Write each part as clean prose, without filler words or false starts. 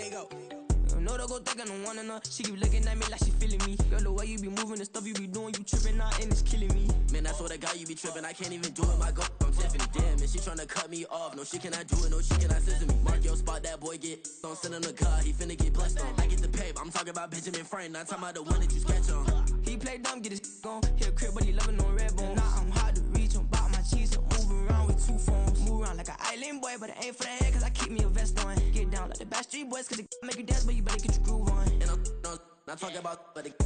There you go. No, don't go thinking I don't want enough. She keep looking at me like she feeling me. Girl, the way you be moving, the stuff you be doing, you tripping out and it's killing me. Man, I swear to God, you be tripping. I can't even do it. My girl from Tiffany. Damn, and she tryna cut me off. No, she cannot do it. No, she cannot scissor me. Mark your spot, that boy get on. Send him the car, he finna get blessed on. I get the pay, I'm talking about Benjamin Franklin. Not talking about the one that you sketch on. He play dumb, get his on. Hit a crib, but he loving on red bone. Now I'm hard to reach, I'm bout my cheese. I'm moving around with 2 phones. Move around like an island boy, but it ain't for the head, cause I keep me a vest on. Get down like the Backstreet Boys, cause it make you dance, but you better get your groove on. And I'm not talking about, but it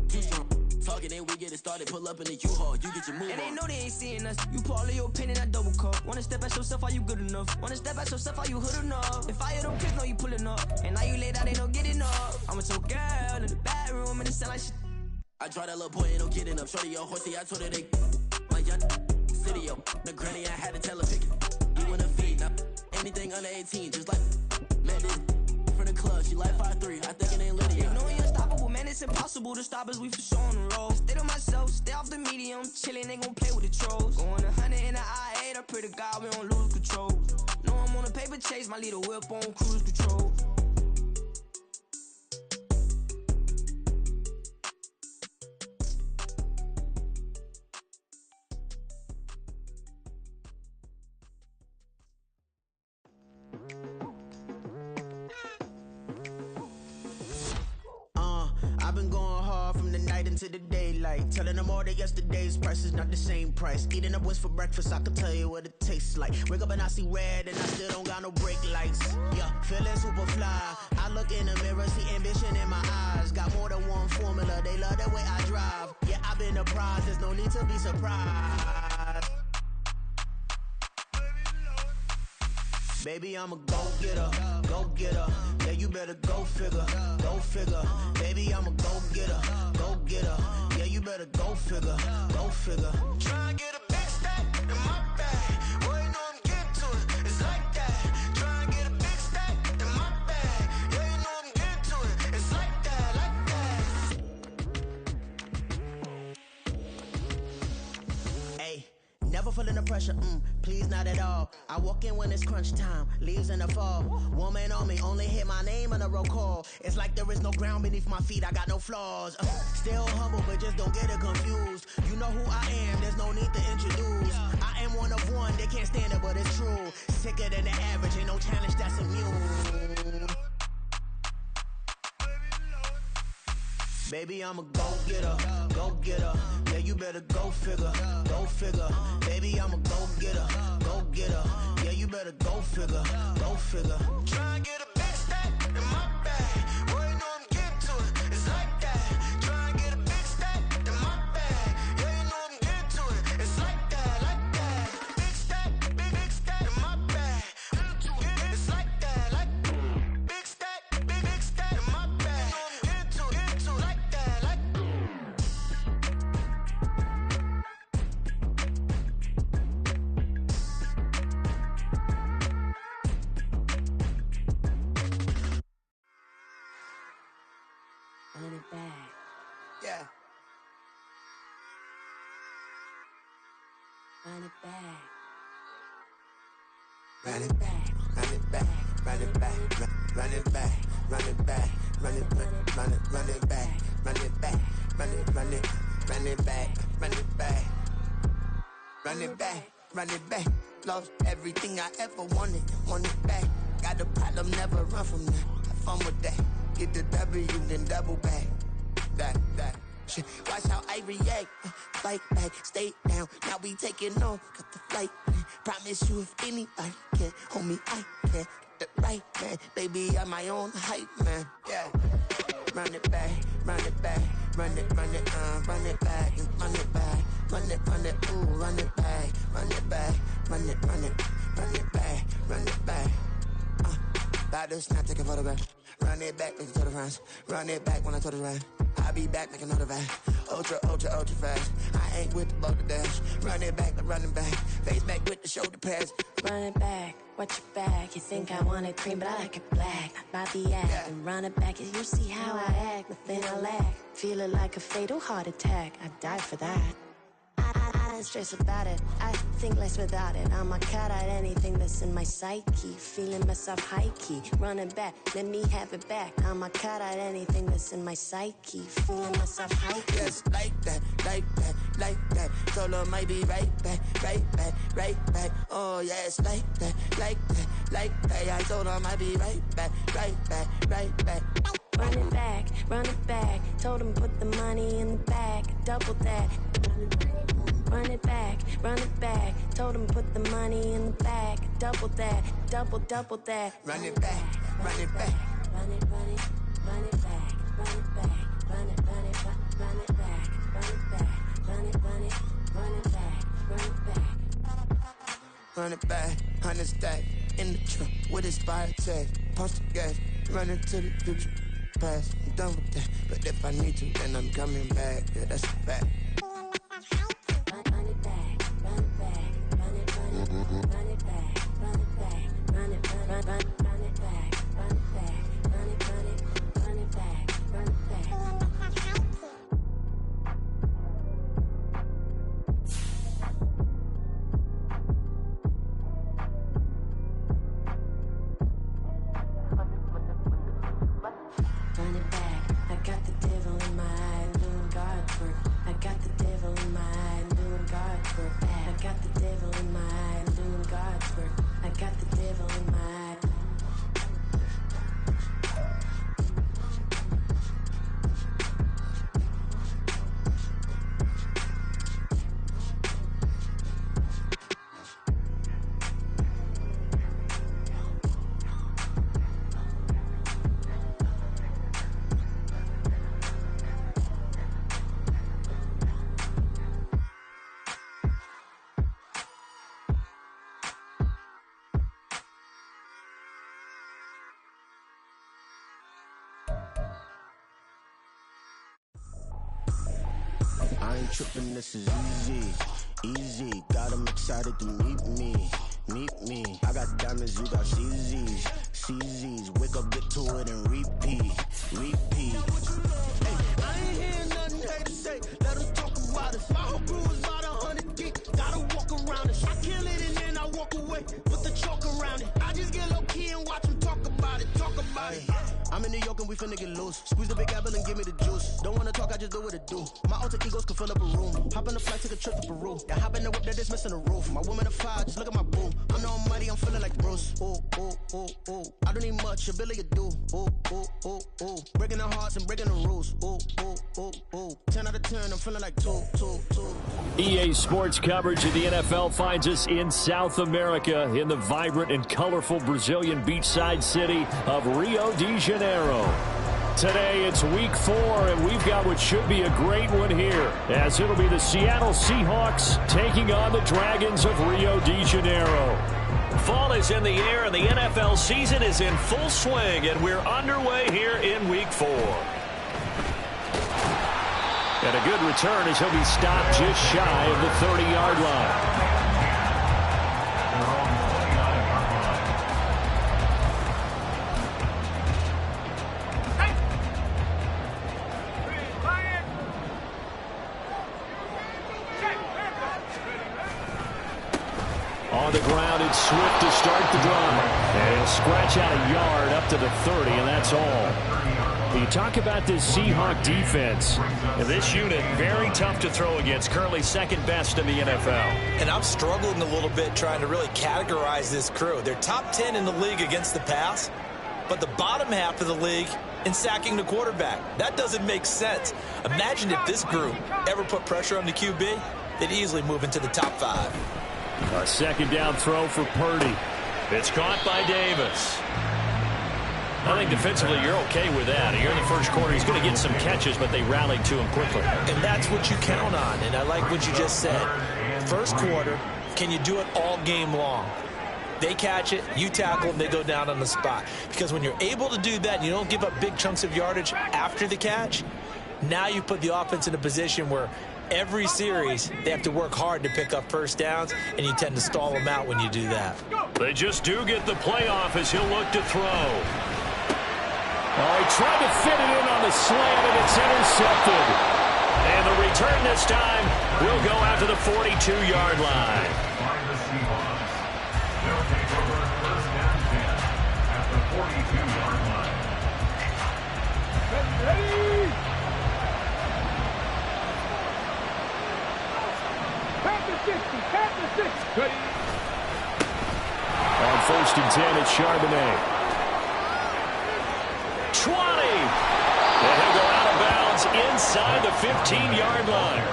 too strong. Talking and we get it started, pull up in the U-Haul, you get your move on. And they know they ain't seeing us. You put all of your pen in that double cup. Wanna step at yourself, are you good enough? Wanna step at yourself, are you hood enough? If I hear them kids, know you pulling up. And now you lay down, they don't get enough. I'm with your girl in the bedroom, and it sound like shit. I draw that little boy, ain't no getting up. Shorty your horsey, I told her they my young city, yo. The granny, I had to tell her pick it. You in a feed, now anything under 18, just like man, this from the club, she like 5'3", I think it ain't Lydia. You know you're unstoppable, man, it's impossible to stop us, we for sure on the road. Stay to myself, stay off the medium, chillin', they gon' play with the trolls. Going 100 in the I-8, I pray to God we don't lose control. Know I'm on a paper chase, my leader whip on cruise control. I've been going hard from the night into the daylight, telling them all that yesterday's price is not the same price. Eating up what's for breakfast, I can tell you what it tastes like. Wake up and I see red and I still don't got no brake lights. Yeah, feeling super fly. I look in the mirror, see ambition in my eyes. Got more than one formula, they love the way I drive. Yeah, I've been a prize, there's no need to be surprised. Baby, I'm a go-getter, go-getter. Yeah, you better go figure, go figure. Baby, I'm a go-getter, go-getter. Yeah, you better go figure, go figure. Try and get a big stack in my bag. Boy, you know I'm getting to it, it's like that. Try and get a big stack in my bag. Yeah, you know I'm getting to it, it's like that, like that. Hey. Never feeling the pressure, please not at all. I walk in when it's crunch time, leaves in the fall. Woman on me, only hit my name on a roll call. It's like there is no ground beneath my feet, I got no flaws. Still humble, but just don't get it confused. You know who I am, there's no need to introduce. I am one of one, they can't stand it, but it's true. Sicker than the average, ain't no challenge that's immune. Baby, I'm a go-getter, go-getter. Yeah, you better go figure, go figure. Baby, I'm a go-getter, go-getter. Yeah, you better go figure, go figure. Try and get a big stack in my bag. Boy, you know I'm getting to it, it's like that. Try and get a big stack in my bag. Yeah, you know I'm getting to it, it's like that, like that. Big stack in my bag. It's like that, like big stack in my bag. You know I'm getting to it, like that, like. Run it back. Yeah. Run it back. Run it back, run it back, run it back, run it back, run it back, run it back, run it back, run it back, run it back, run it back, run it back, run it back. Lost everything I ever wanted it back. Got a problem, never run from that. Have fun with that. Get the W, then double back. That shit. Watch how I react. Fight back, stay down. Now we taking off. Got the flight. Promise you if anybody can hold me, I can. The right man, baby, I'm my own hype man. Yeah. Run it back, run it back, run it back, run it back, run it back, ooh, run it back, run it back, run it back, run it back. About to snap, take a photograph. Run it back, make it to the friends. Run it back when I told it right. I'll be back, make another back. Ultra fast. I ain't with the boulder dash. Run it back, run it back. Face back with the shoulder pads. Run it back, watch your back. You think I want it cream, but I like it black. Not by the act. And run it back, as you see how I act. Nothing I lack. Feel it like a fatal heart attack. I'd die for that. I don't stress about it. I think less without it. I'ma cut out anything that's in my psyche. Feeling myself high-key. Running back, let me have it back. I'ma cut out anything that's in my psyche. Feeling myself high-key. Yes, like that, like that, like that. Told her might be right back, right back, right back. Oh, yes, like that, like that, like that. I told her might be right back, right back, right back. Run it back, run it back. Told him put the money in the bag, double that. Run it back, run it back. Told him put the money in the bag, double that, double that. Run it back, run it back. Run it, run it, run it back, run it back, run it, run it, run it back, run it back, run it, run it, run it back, run it back. Run it back, 100 stack in the trunk with his fire tag. Punch the gas, run into the future. Past, I'm done with that. But if I need to, then I'm coming back. Yeah, that's a fact. Run it back, run it back, run it, run it, run it back, run it back, run it, run it back, run it back, run it, run it, run it back, run it back. Run it back, I got the devil in my eye, doing God's work. I got the devil in my eye, doing God's work. I got the devil in my eye, doing God's work. I got the devil in my eye. I ain't tripping, this is easy, easy. Got 'em excited to meet me, meet me. I got diamonds, you got CZs, CZs. Wake up, get to it, and repeat, repeat. Hey, I ain't hearing nothing haters say. Let us talk about it. My whole crew is about 100 deep. Gotta walk around it. I kill it and then I walk away with the chalk around it. I just get low key and watch them talk about it, talk about it. I'm in New York and we finna get loose. Squeeze the big apple and give me the juice. Don't wanna talk, I just do what it do. My alter egos can fill up a room. Hop in the flight, take a trip to Peru. Yeah, hop in the whip that is missing the roof. My woman a fire, just look at my boo. I'm the almighty, I'm feeling like Bruce. Ooh, ooh, ooh, ooh. I don't need much, a Billy a do. Ooh, ooh, ooh, ooh. Breaking the hearts and breaking the rules. Ooh, ooh, ooh, ooh. 10 out of 10, I'm feeling like 2, 2, 2. EA Sports coverage of the NFL finds us in South America in the vibrant and colorful Brazilian beachside city of Rio de Janeiro. Today it's week 4, and we've got what should be a great one here, as it'll be the Seattle Seahawks taking on the Dragons of Rio de Janeiro. Fall is in the air, and the NFL season is in full swing, and we're underway here in week 4. And a good return as he'll be stopped just shy of the 30-yard line. On the ground, it's Swift to start the drive. And he'll scratch out a yard up to the 30, and that's all. You talk about this Seahawk defense. This unit, very tough to throw against. Currently second best in the NFL. And I'm struggling a little bit trying to really categorize this crew. They're top 10 in the league against the pass, but the bottom half of the league in sacking the quarterback. That doesn't make sense. Imagine if this group ever put pressure on the QB, they'd easily move into the top 5. A second down throw for Purdy. It's caught by Davis. I think defensively you're okay with that. Here in the first quarter, he's going to get some catches, but they rallied to him quickly. And that's what you count on, and I like what you just said. First quarter, can you do it all game long? They catch it, you tackle them, they go down on the spot. Because when you're able to do that and you don't give up big chunks of yardage after the catch, now you put the offense in a position where every series, they have to work hard to pick up first downs, and you tend to stall them out when you do that. They just do get the playoff as he'll look to throw. Oh, he tried to fit it in on the slant, and it's intercepted. And the return this time will go out to the 42-yard line. They'll take over first down 10 at the 42-yard line. Ready? Count to 60. Count to 60. Ready? On first and 10, it's Charbonnet. 20. And he'll go out of bounds inside the 15-yard line.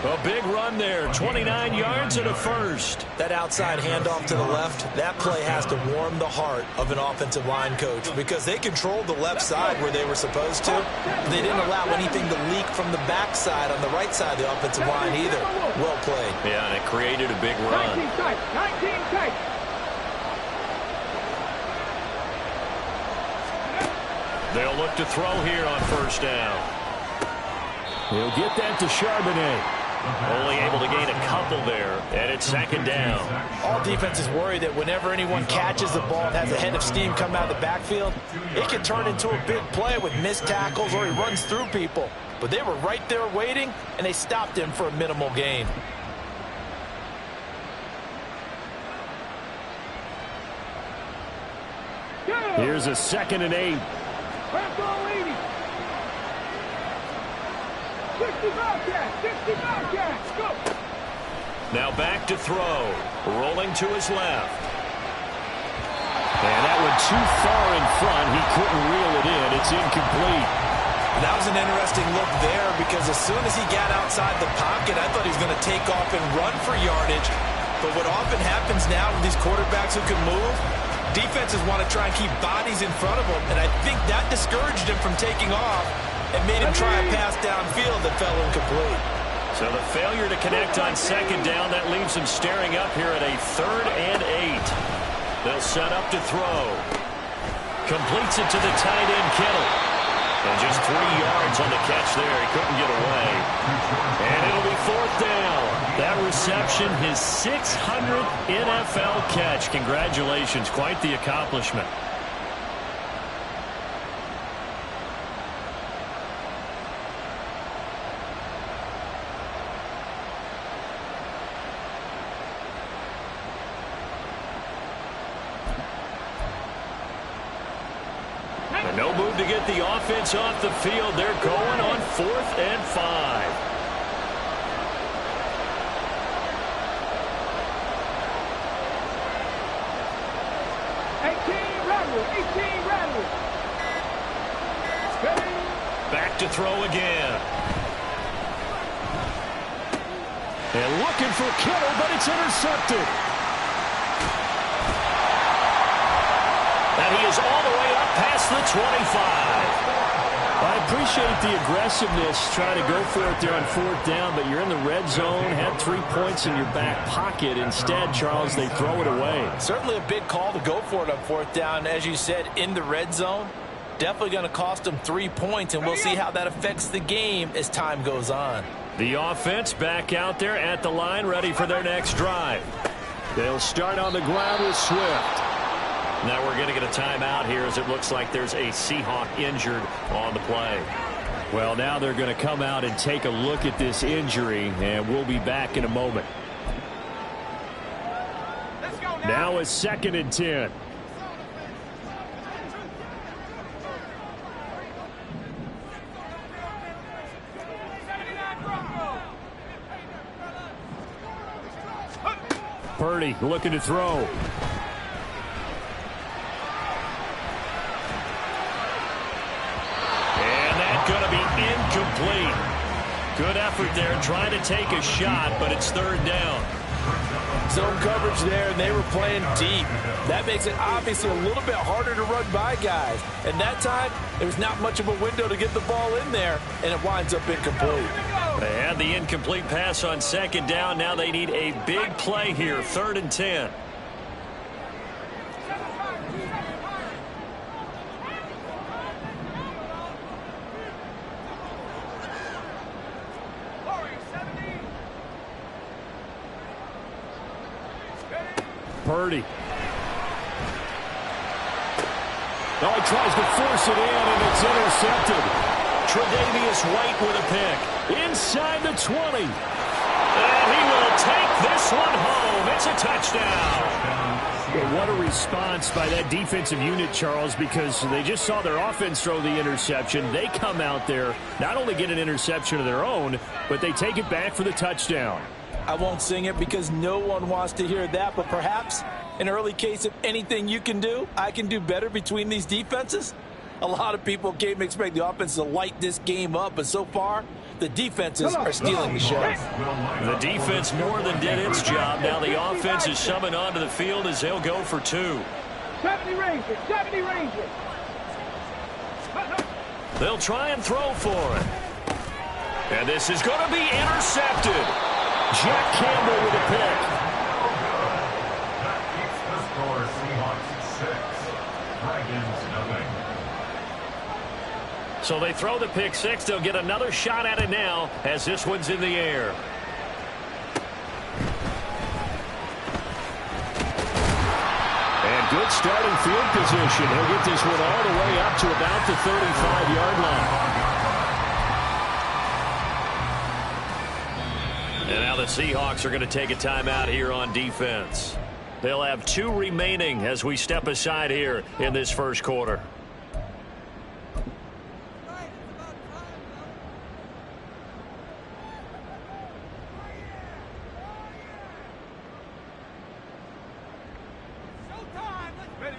A big run there, 29 yards and a first. That outside handoff to the left, that play has to warm the heart of an offensive line coach because they controlled the left side where they were supposed to. They didn't allow anything to leak from the backside on the right side of the offensive line either. Well played. Yeah, and it created a big run. 19 tight. 19 tight. They'll look to throw here on first down. He'll get that to Charbonnet. Only able to gain a couple there, and it's second down. All defenses worry that whenever anyone catches the ball and has a head of steam come out of the backfield, it can turn into a big play with missed tackles or he runs through people. But they were right there waiting, and they stopped him for a minimal gain. Here's a 2nd and 8. Back on 80. 60 Bobcats. 60 Bobcats. Go. Now back to throw. Rolling to his left. And that went too far in front. He couldn't reel it in. It's incomplete. That was an interesting look there because as soon as he got outside the pocket, I thought he was going to take off and run for yardage. But what often happens now with these quarterbacks who can move, defenses want to try and keep bodies in front of them, and I think that discouraged him from taking off and made him try a pass downfield that fell incomplete. So the failure to connect on second down, that leaves him staring up here at a 3rd and 8. They'll set up to throw. Completes it to the tight end, Kittle. And just 3 yards on the catch there. He couldn't get away. And it'll be 4th down. That reception, his 600th NFL catch. Congratulations. Quite the accomplishment. And no move to get the offense off the field. They're going on 4th and 5. Back to throw again. And looking for Kittle, but it's intercepted. And he is all the way up past the 25. I appreciate the aggressiveness, trying to go for it there on 4th down, but you're in the red zone, had 3 points in your back pocket. Instead, Charles, they throw it away. Certainly a big call to go for it on 4th down. As you said, in the red zone, definitely going to cost them 3 points, and we'll see how that affects the game as time goes on. The offense back out there at the line, ready for their next drive. They'll start on the ground with Swift. Now we're going to get a timeout here as it looks like there's a Seahawk injured on the play. Well, now they're going to come out and take a look at this injury, and we'll be back in a moment. Now it's 2nd and 10. Purdy looking to throw. Going to be incomplete. Good effort there, trying to take a shot, but it's 3rd down. Zone coverage there, and they were playing deep. That makes it obviously a little bit harder to run by guys. And that time, there was not much of a window to get the ball in there, and it winds up incomplete. They had the incomplete pass on 2nd down. Now they need a big play here, 3rd and 10. Purdy. Oh, he tries to force it in, and it's intercepted. Tre'Davious White with a pick. Inside the 20. And he will take this one home. It's a touchdown. Well, what a response by that defensive unit, Charles, because they just saw their offense throw the interception. They come out there, not only get an interception of their own, but they take it back for the touchdown. I won't sing it because no one wants to hear that, but perhaps an early case of anything you can do, I can do better between these defenses. A lot of people came expect the offense to light this game up, but so far, the defenses are stealing the show. The defense more than did its job. Now the offense is summoned onto the field as they'll go for 2. 70 Rangers, 70 Rangers. They'll try and throw for it. And this is going to be intercepted. Jack Campbell with a pick. That keeps the score Seahawks 6. Dragons nothing. So they throw the pick 6. They'll get another shot at it now as this one's in the air. And good starting field position. He'll get this one all the way up to about the 35-yard line. And now the Seahawks are going to take a timeout here on defense. They'll have 2 remaining as we step aside here in this first quarter.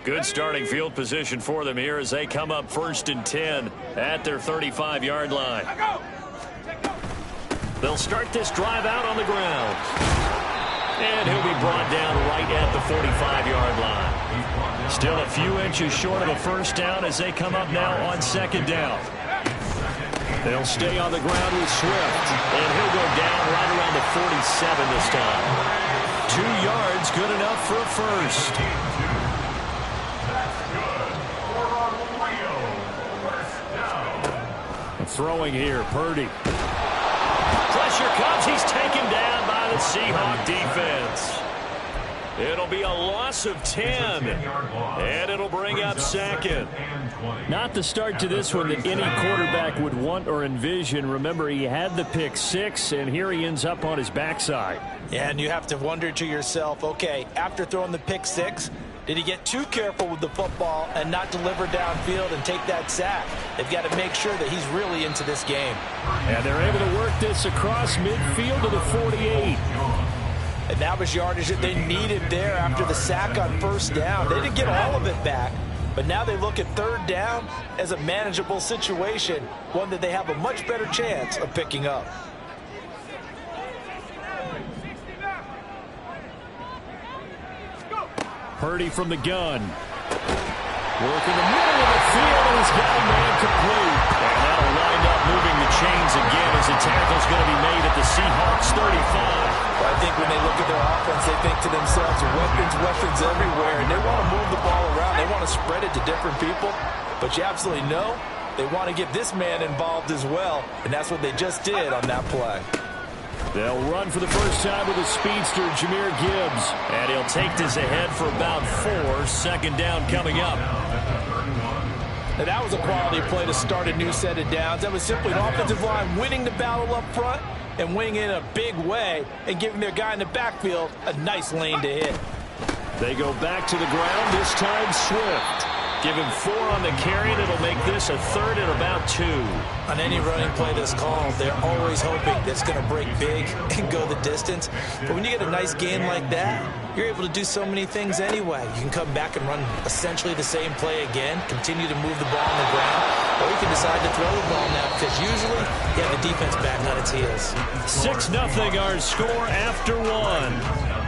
Good starting field position for them here as they come up 1st and 10 at their 35-yard line. They'll start this drive out on the ground. And he'll be brought down right at the 45-yard line. Still a few inches short of a first down as they come up now on 2nd down. They'll stay on the ground with Swift. And he'll go down right around the 47 this time. 2 yards, good enough for a first. Throwing here, Purdy. Pressure comes. He's taken down by the Seahawk defense. It'll be a loss of 10. And it'll bring up 2nd. Not the start to this one that any quarterback would want or envision. Remember, he had the pick 6, and here he ends up on his backside. Yeah, and you have to wonder to yourself, okay, after throwing the pick 6, did he get too careful with the football and not deliver downfield and take that sack? They've got to make sure that he's really into this game. And they're able to work this across midfield to the 48. And that was yardage that they needed there after the sack on 1st down. They didn't get all of it back, but now they look at 3rd down as a manageable situation, one that they have a much better chance of picking up. Purdy from the gun. Working the middle of the field, and he's got a man complete. And that'll wind up moving the chains again as the tackle's going to be made at the Seahawks 35. Well, I think when they look at their offense, they think to themselves, weapons everywhere, and they want to move the ball around. They want to spread it to different people. But you absolutely know they want to get this man involved as well, and that's what they just did on that play. They'll run for the first time with a speedster, Jahmyr Gibbs. And he'll take this ahead for about 4. 2nd down coming up. Now that was a quality play to start a new set of downs. That was simply an offensive line winning the battle up front and winning in a big way and giving their guy in the backfield a nice lane to hit. They go back to the ground, this time Swift. Give him 4 on the carry, and it'll make this a 3rd and about 2. On any running play that's called, they're always hoping that's going to break big and go the distance. But when you get a nice gain like that, you're able to do so many things anyway. You can come back and run essentially the same play again, continue to move the ball on the ground, or you can decide to throw the ball now because usually you have the defense back on its heels. 6-0 our score after 1.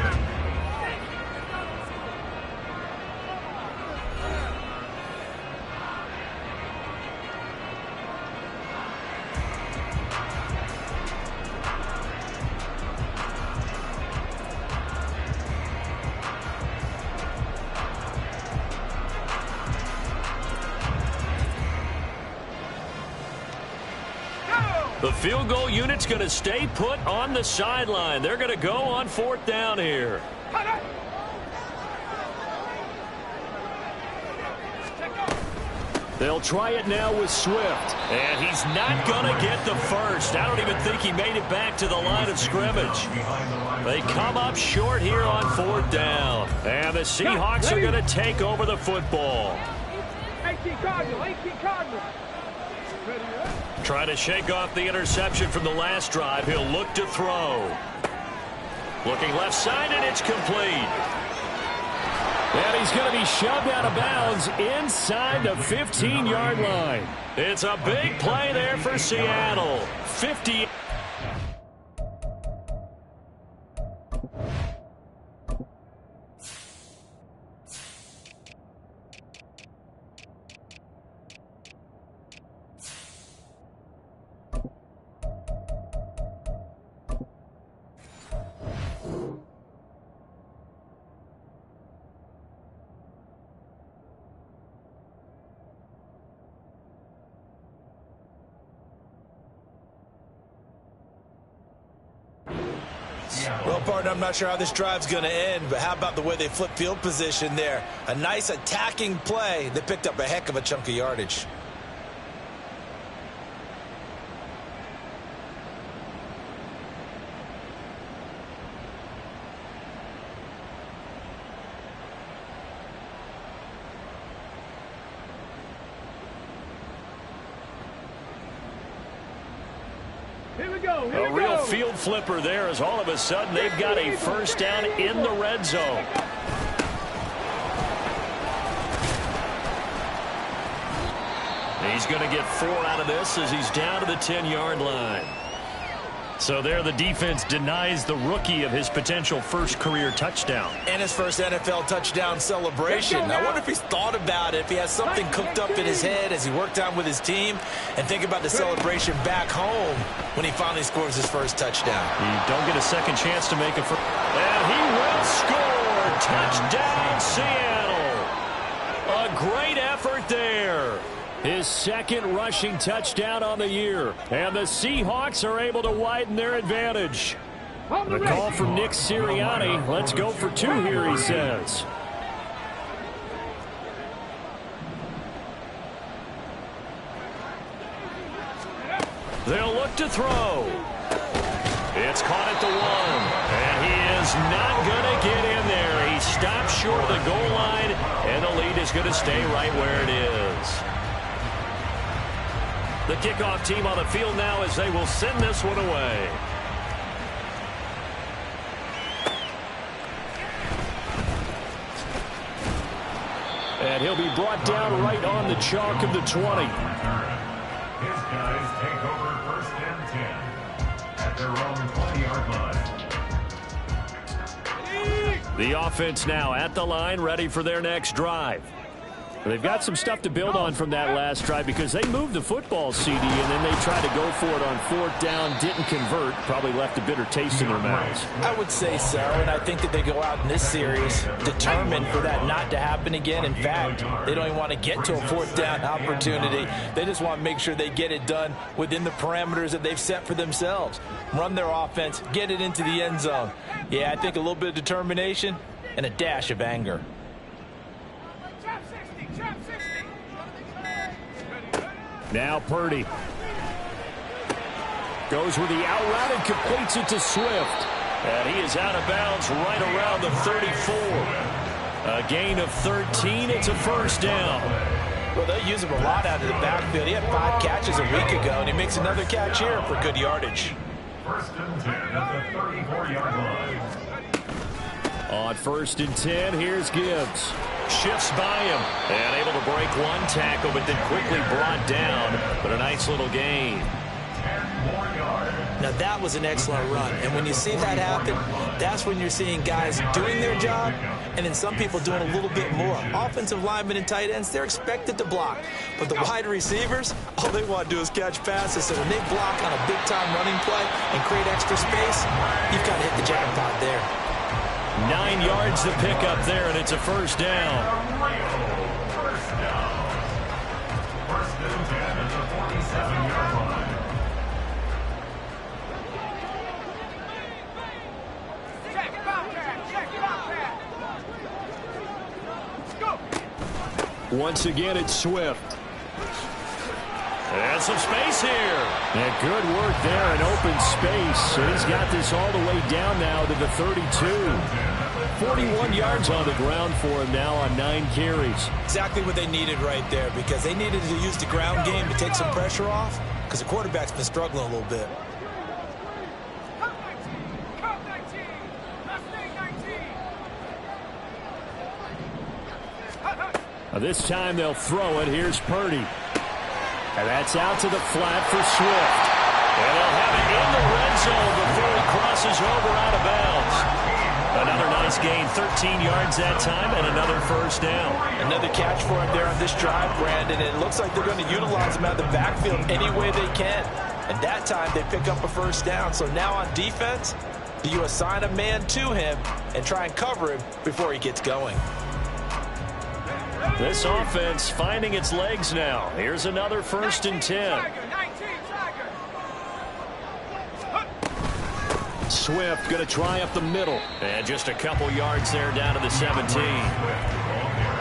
The field goal unit's going to stay put on the sideline. They're going to go on 4th down here. They'll try it now with Swift. And he's not going to get the first. I don't even think he made it back to the line of scrimmage. They come up short here on 4th down. And the Seahawks are going to take over the football. 18 Cardinal, 18 Cardinal. Trying to shake off the interception from the last drive. He'll look to throw. Looking left side, and it's complete. And he's going to be shoved out of bounds inside the 15-yard line. It's a big play there for Seattle. 50. Well, partner, I'm not sure how this drive's going to end, but how about the way they flip field position there? A nice attacking play. They picked up a heck of a chunk of yardage. Here we go. A real field flipper there as all of a sudden they've got a first down in the red zone. He's going to get 4 out of this as he's down to the 10-yard line. So there the defense denies the rookie of his potential first career touchdown. And his first NFL touchdown celebration. I wonder if he's thought about it, if he has something cooked up in his head as he worked out with his team, and think about the celebration back home when he finally scores his first touchdown. You don't get a second chance to make a first. And he will score. Touchdown, Seattle. A great effort there. His second rushing touchdown on the year. And the Seahawks are able to widen their advantage. The call from Nick Sirianni. Let's go for 2 here, he says. They'll look to throw. It's caught at the 1. And he is not going to get in there. He stops short of the goal line. And the lead is going to stay right where it is. The kickoff team on the field now as they will send this one away. And he'll be brought down right on the chalk of the 20. His guys take over 1st and 10 at their own 20-yard line. The offense now at the line, ready for their next drive. They've got some stuff to build on from that last drive because they moved the football, CD, and then they tried to go for it on 4th down, didn't convert, probably left a bitter taste in their mouths. I would say so, and I think that they go out in this series determined for that not to happen again. In fact, they don't even want to get to a 4th down opportunity. They just want to make sure they get it done within the parameters that they've set for themselves. Run their offense, get it into the end zone. Yeah, I think a little bit of determination and a dash of anger. Now Purdy goes with the out route and completes it to Swift. And he is out of bounds right around the 34. A gain of 13. It's a first down. Well, they use him a lot out of the backfield. He had 5 catches a week ago, and he makes another catch here for good yardage. 1st and 10 at the 34-yard line. On 1st and 10, here's Gibbs. Shifts by him and able to break 1 tackle, but then quickly brought down. But a nice little gain. 10 more yards. Now, that was an excellent run. And when you see that happen, that's when you're seeing guys doing their job and then some people doing a little bit more. Offensive linemen and tight ends, they're expected to block. But the wide receivers, all they want to do is catch passes. So when they block on a big-time running play and create extra space, you've got to hit the jackpot there. 9 yards to pick up there, and it's a first down. First down. 1st and 10 at the 47-yard line. Check, Once again, it's Swift. And some space here. And good work there in open space. And he's got this all the way down now to the 32. 41 yards on the ground for him now on 9 carries. Exactly what they needed right there, because they needed to use the ground game to take some pressure off, because the quarterback's been struggling a little bit. This time they'll throw it. Here's Purdy. And that's out to the flat for Swift. And they'll have it in the red zone before he crosses over out of bounds. Another nice gain, 13 yards that time, and another first down. Another catch for him there on this drive, Brandon. It looks like they're going to utilize him out of the backfield any way they can. And that time they pick up a first down. So now on defense, do you assign a man to him and try and cover him before he gets going? This offense finding its legs now. Here's another 1st and 10. Swift going to try up the middle. And just a couple yards there down to the 17.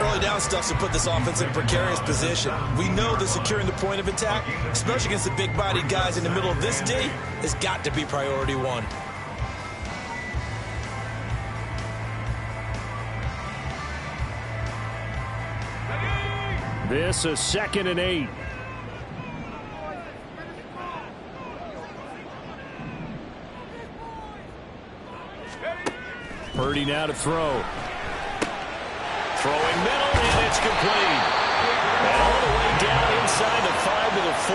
Early down stuff to put this offense in a precarious position. We know that securing the point of attack, especially against the big-bodied guys in the middle of this D, has got to be priority one. This is 2nd and 8. Purdy now to throw. Throwing middle, and it's complete. And all the way down inside the 5 to the 4.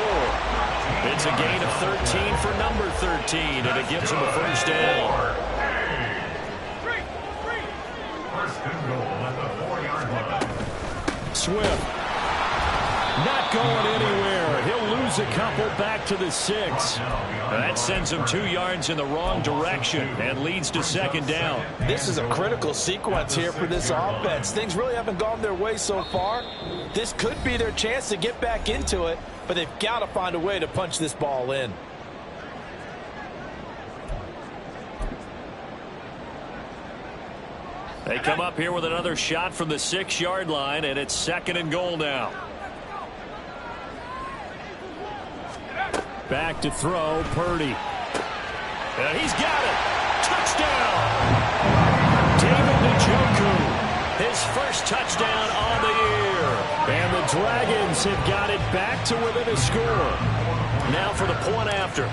It's a gain of 13 for number 13, and it gives him a first down. First and goal at the 4-yard line. Swift. Not going anywhere. He'll lose a couple back to the 6. That sends him 2 yards in the wrong direction and leads to 2nd down. This is a critical sequence here for this offense. Things really haven't gone their way so far. This could be their chance to get back into it, but they've got to find a way to punch this ball in. They come up here with another shot from the 6-yard line, and it's 2nd and goal now. Back to throw, Purdy. And he's got it. Touchdown. David Njoku. His first touchdown on the year. And the Dragons have got it back to within a score. Now for the point after.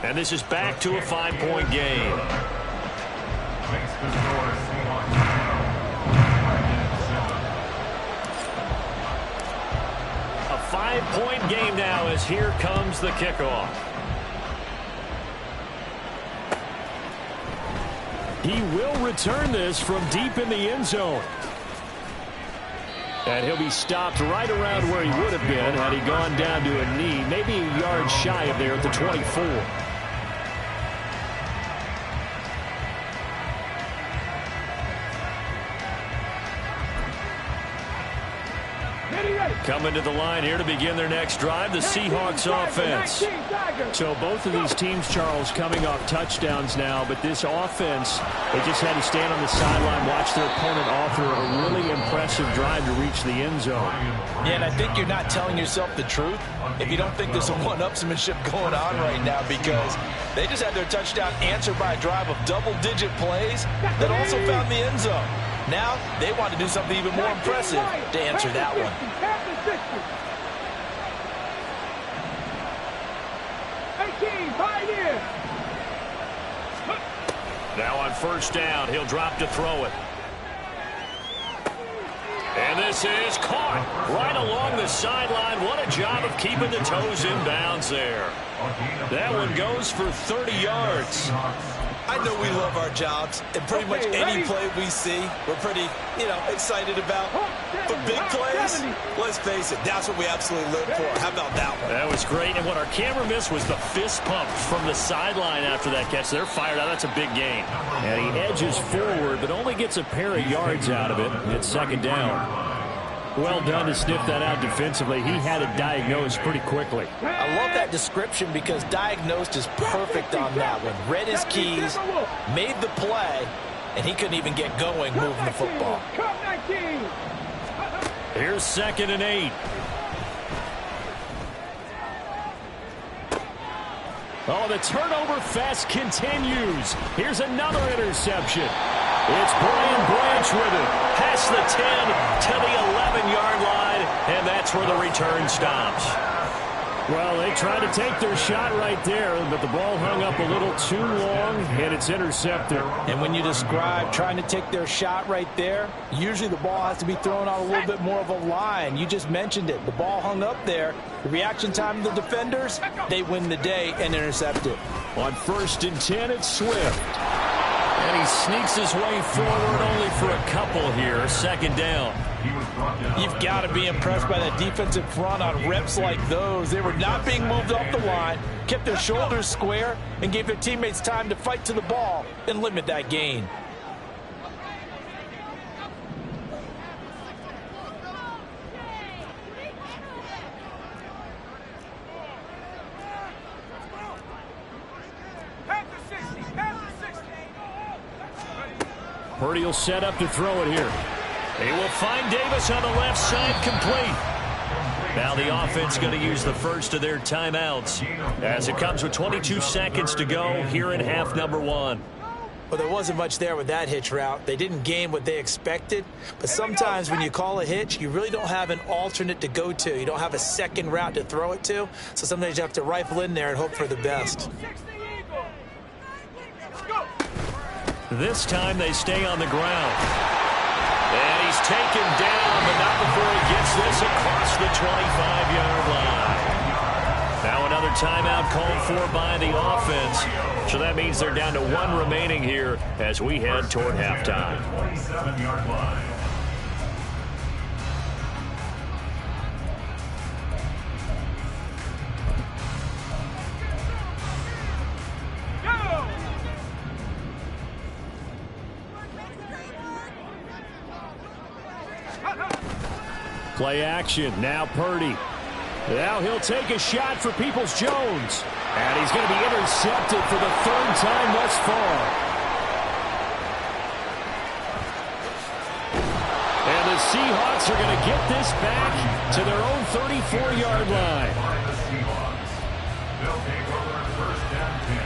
And this is back to a 5-point game. Makes the score Seahawks. A 5-point game now as here comes the kickoff. He will return this from deep in the end zone. And he'll be stopped right around where he would have been had he gone down to a knee, maybe a yard shy of there at the 24. Coming to the line here to begin their next drive, the Seahawks offense. So both of these teams, Charles, coming off touchdowns now, but this offense, they just had to stand on the sideline, watch their opponent author a really impressive drive to reach the end zone. Yeah, and I think you're not telling yourself the truth if you don't think there's some one-upsmanship going on right now, because they just had their touchdown answered by a drive of double-digit plays that also found the end zone. Now they want to do something even more impressive to answer that one. Now on first down, he'll drop to throw it. And this is caught right along the sideline. What a job of keeping the toes in bounds there. That one goes for 30 yards. I know we love our jobs, and pretty much any play we see, we're pretty, excited about. But big plays, let's face it, that's what we absolutely live for. How about that one? That was great, and what our camera missed was the fist pump from the sideline after that catch. They're fired out. That's a big gain. And he edges forward, but only gets a pair of yards out of it. It's 2nd down. Well done to sniff that out defensively. He had it diagnosed pretty quickly. I love that description because diagnosed is perfect on that one. Read his keys, made the play, and he couldn't even get going moving the football. Here's 2nd and 8. Oh, the turnover fest continues. Here's another interception. It's Brian Branch with it. Past the 10 to the 11-yard line, and that's where the return stops. Well, they tried to take their shot right there, but the ball hung up a little too long, and it's intercepted. And when you describe trying to take their shot right there, usually the ball has to be thrown out a little bit more of a line. You just mentioned it. The ball hung up there. The reaction time of the defenders, they win the day and intercept it. On 1st and 10, it's Swift. And he sneaks his way forward only for a couple here. 2nd down. You've got to be impressed by that defensive front on reps like those. They were not being moved off the line, kept their shoulders square, and gave their teammates time to fight to the ball and limit that gain. Purdy will set up to throw it here. They will find Davis on the left side, complete. Now the offense going to use the first of their timeouts as it comes with 22 seconds to go here in half number 1. Well, there wasn't much there with that hitch route. They didn't gain what they expected, but sometimes when you call a hitch, you really don't have an alternate to go to. You don't have a second route to throw it to, so sometimes you have to rifle in there and hope for the best. This time they stay on the ground. And he's taken down, but not before he gets this across the 25-yard line. Now another timeout called for by the offense. So that means they're down to 1 remaining here as we head toward halftime. 27-yard line. Play action. Now Purdy. Now he'll take a shot for Peoples-Jones. And he's going to be intercepted for the 3rd time thus far. And the Seahawks are going to get this back to their own 34-yard line. They'll take over 1st and 10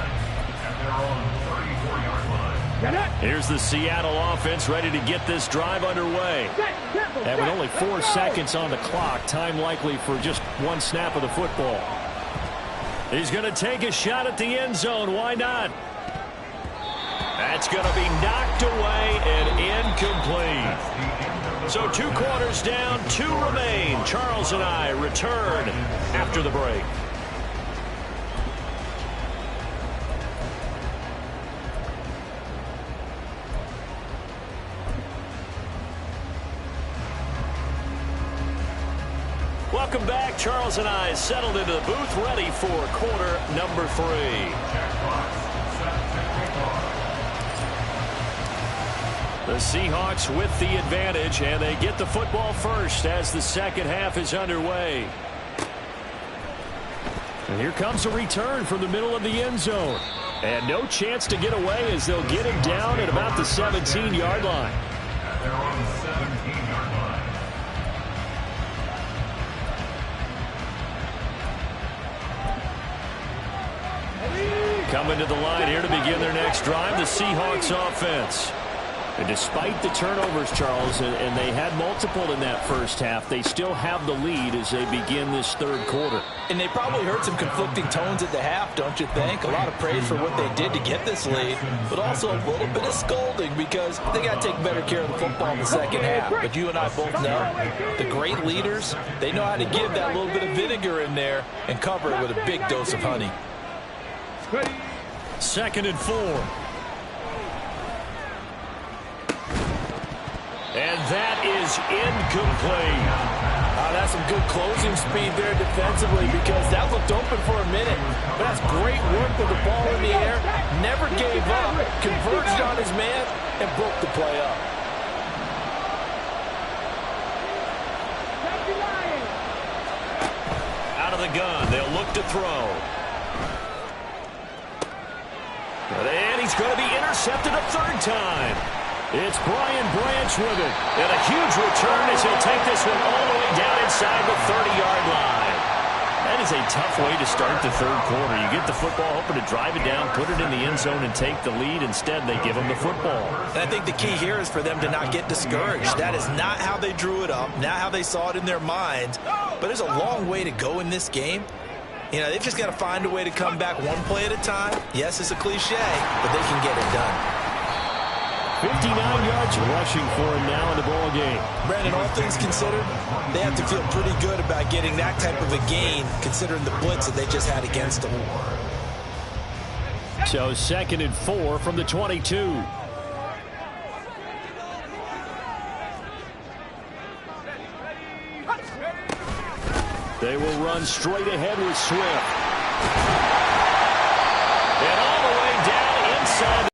at their own 34-yard line. Here's the Seattle offense ready to get this drive underway. And with only 4 seconds on the clock, time likely for just 1 snap of the football. He's going to take a shot at the end zone. Why not? That's going to be knocked away and incomplete. So 2 quarters down, 2 remain. Charles and I return after the break. Welcome back. Charles and I settled into the booth, ready for quarter number 3. The Seahawks with the advantage, and they get the football first as the second half is underway. And here comes a return from the middle of the end zone. And no chance to get away as they'll get him down at about the 17-yard line. They're on the 17-yard line. Coming to the line here to begin their next drive, the Seahawks offense. And despite the turnovers, Charles, and they had multiple in that first half, they still have the lead as they begin this 3rd quarter. And they probably heard some conflicting tones at the half, don't you think? A lot of praise for what they did to get this lead, but also a little bit of scolding because they got to take better care of the football in the second half. But you and I both know the great leaders, they know how to give that little bit of vinegar in there and cover it with a big dose of honey. 2nd and 4. And that is incomplete. That's some good closing speed there defensively because that looked open for a minute. But that's great work with the ball in the air. Never gave up, converged on his man, and broke the play up. Out of the gun, they'll look to throw. And he's going to be intercepted a 3rd time. It's Brian Branch with it. And a huge return as he'll take this one all the way down inside the 30-yard line. That is a tough way to start the third quarter. You get the football, hoping to drive it down, put it in the end zone, and take the lead. Instead, they give them the football. And I think the key here is for them to not get discouraged. That is not how they drew it up, not how they saw it in their minds. But there's a long way to go in this game. You know, they've just got to find a way to come back one play at a time. Yes, it's a cliche, but they can get it done. 59 yards rushing for him now in the ball game. Brandon, all things considered, they have to feel pretty good about getting that type of a gain, considering the blitz that they just had against them. So 2nd and 4 from the 22. They will run straight ahead with Swift. And all the way down inside.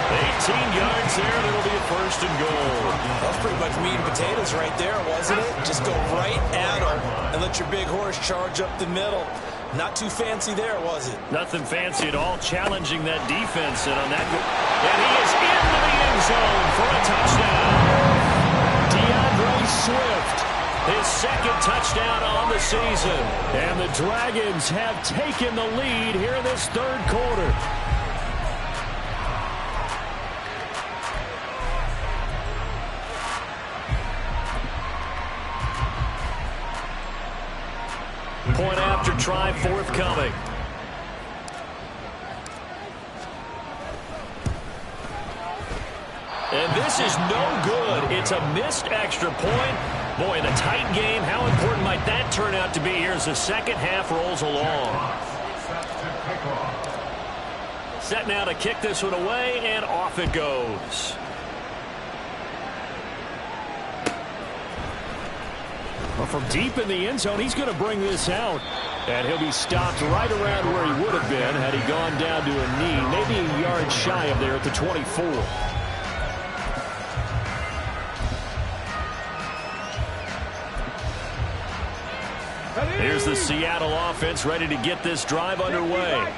18 yards there, and it'll be a 1st and goal. That was pretty much meat and potatoes right there, wasn't it? Just go right at them and let your big horse charge up the middle. Not too fancy there, was it? Nothing fancy at all, challenging that defense. And on that, and he is into the end zone for a touchdown. DeAndre Swift, his 2nd touchdown on the season. And the Dragons have taken the lead here in this 3rd quarter. Point after try forthcoming. And this is no good. It's a missed extra point. Boy, in a tight game, how important might that turn out to be here as the second half rolls along? Set now to kick this one away, and off it goes. Well, from deep in the end zone, he's going to bring this out. And he'll be stopped right around where he would have been had he gone down to a knee, maybe a yard shy of there at the 24. Here's the Seattle offense ready to get this drive underway.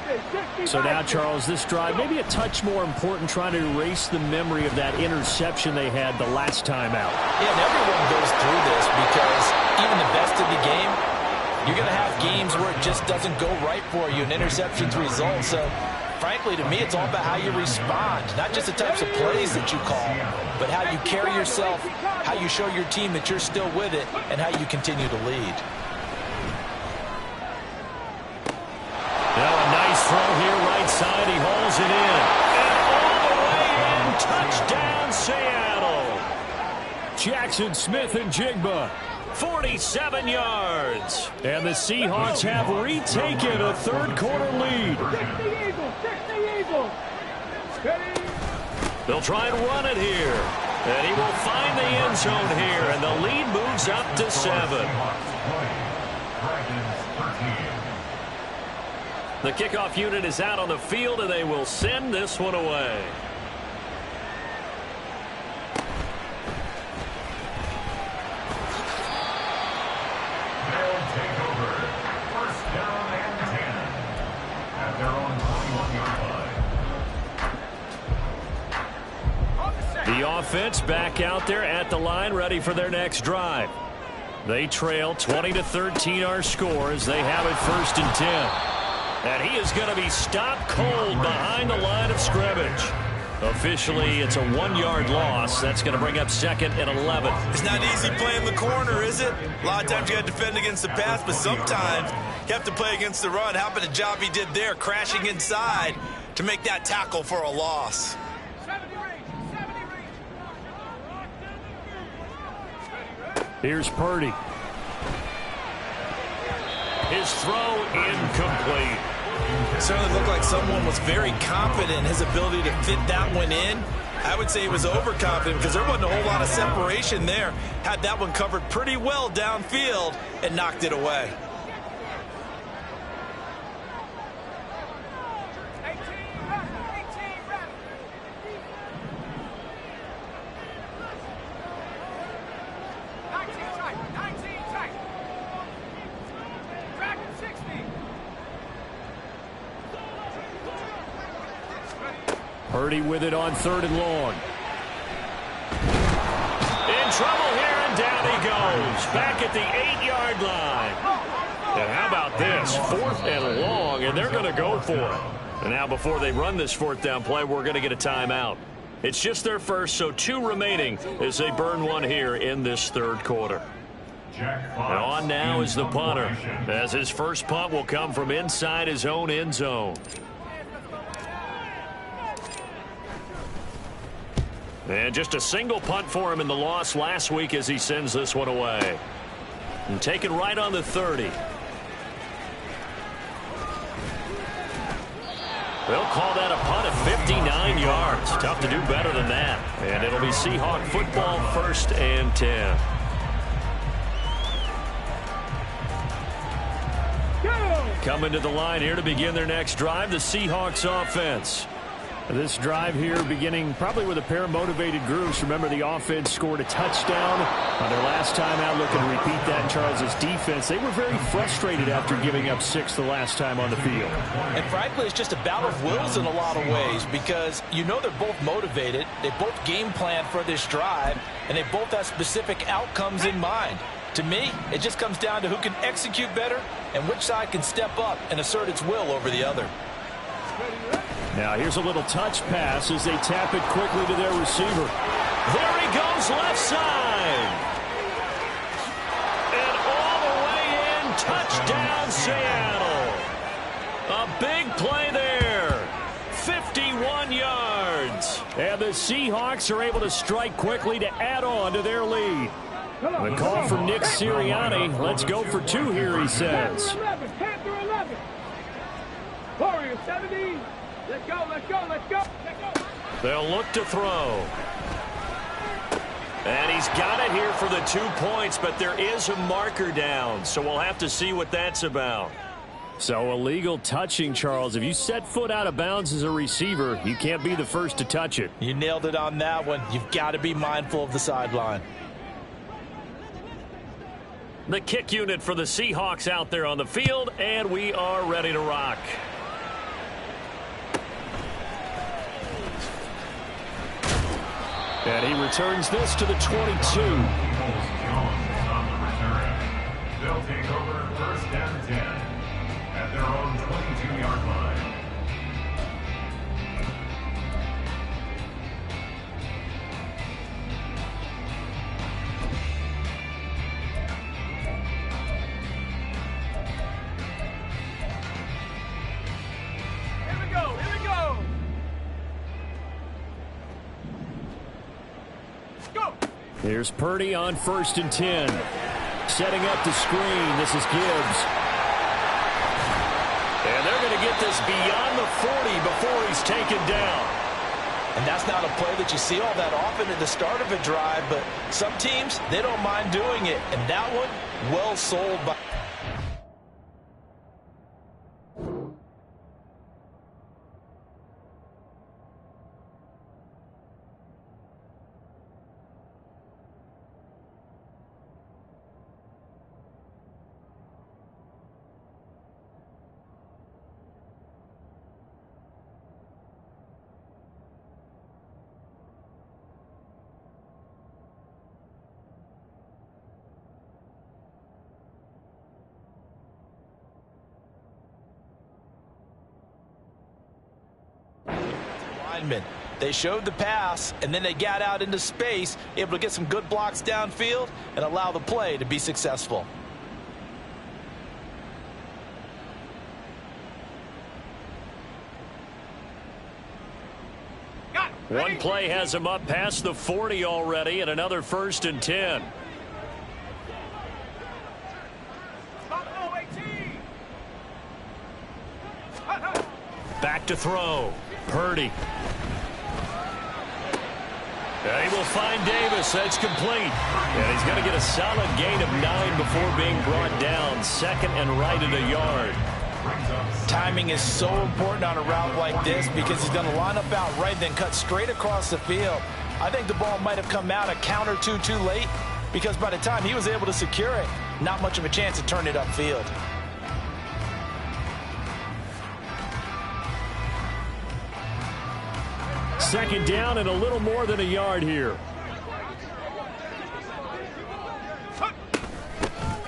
So now, Charles, this drive maybe a touch more important, trying to erase the memory of that interception they had the last time out. Yeah, and everyone goes through this because even the best of the game, you're going to have games where it just doesn't go right for you, and interceptions result. So, frankly, to me, it's all about how you respond, not just the types of plays that you call, but how you carry yourself, how you show your team that you're still with it, and how you continue to lead. Now a nice throw here right side. He hauls it in. And all the way in. Touchdown, Seattle. Jackson Smith and Jigba. 47 yards. And the Seahawks have retaken a 3rd quarter lead. They'll try and run it here. And he will find the end zone here. And the lead moves up to 7. The kickoff unit is out on the field, and they will send this one away. They'll take over. 1st down and 10 at their own 21-yard line. The offense back out there at the line, ready for their next drive. They trail 20-13 our score as they have it 1st and 10. And he is going to be stopped cold behind the line of scrimmage. Officially, it's a 1-yard loss. That's going to bring up 2nd and 11. It's not easy playing the corner, is it? A lot of times you got to defend against the pass, but sometimes you have to play against the run. How about the job he did there, crashing inside to make that tackle for a loss? Here's Purdy. His throw incomplete. It certainly looked like someone was very confident in his ability to fit that one in. I would say he was overconfident because there wasn't a whole lot of separation there. Had that one covered pretty well downfield and knocked it away. Purdy with it on 3rd and long. In trouble here, and down he goes. Back at the 8-yard line. And how about this? 4th and long, and they're going to go for it. And now before they run this 4th down play, we're going to get a timeout. It's just their first, so 2 remaining as they burn one here in this 3rd quarter. And on now is the punter, as his first punt will come from inside his own end zone. And just a single punt for him in the loss last week as he sends this one away. And taken right on the 30. They'll call that a punt of 59 yards. Tough to do better than that. And it'll be Seahawk football, 1st and 10. Coming to the line here to begin their next drive, the Seahawks offense. This drive here beginning probably with a pair of motivated groups. Remember, the offense scored a touchdown on their last time out. Looking to repeat that in Charles' defense. They were very frustrated after giving up 6 the last time on the field. And frankly, it's just a battle of wills in a lot of ways because you know they're both motivated. They both game plan for this drive, and they both have specific outcomes in mind. To me, it just comes down to who can execute better and which side can step up and assert its will over the other. Now here's a little touch pass as they tap it quickly to their receiver. There he goes, left side. And all the way in, touchdown Seattle. A big play there. 51 yards. And the Seahawks are able to strike quickly to add on to their lead. The call from Nick Sirianni. Let's go for 2 here, he says. 10 through 11. Warriors 70. Let's go, let's go, let's go, let's go. They'll look to throw. And he's got it here for the 2 points, but there is a marker down, so we'll have to see what that's about. So illegal touching, Charles. If you set foot out of bounds as a receiver, you can't be the first to touch it. You nailed it on that one. You've got to be mindful of the sideline. The kick unit for the Seahawks out there on the field, and we are ready to rock. And he returns this to the 22. They'll take over 1st and 10 at their own 22-yard line. Here's Purdy on 1st and 10. Setting up the screen. This is Gibbs. And they're going to get this beyond the 40 before he's taken down. And that's not a play that you see all that often at the start of a drive, but some teams, they don't mind doing it. And that one, well sold by... They showed the pass, and then they got out into space, able to get some good blocks downfield and allow the play to be successful. One play has him up past the 40 already, and another 1st and 10. Back to throw. Purdy. And he will find Davis. That's complete. And he's going to get a solid gain of 9 before being brought down. 2nd and right at a yard. Timing is so important on a route like this because he's going to line up out right, then cut straight across the field. I think the ball might have come out a count or two too late because by the time he was able to secure it, not much of a chance to turn it upfield. second down and a little more than a yard here.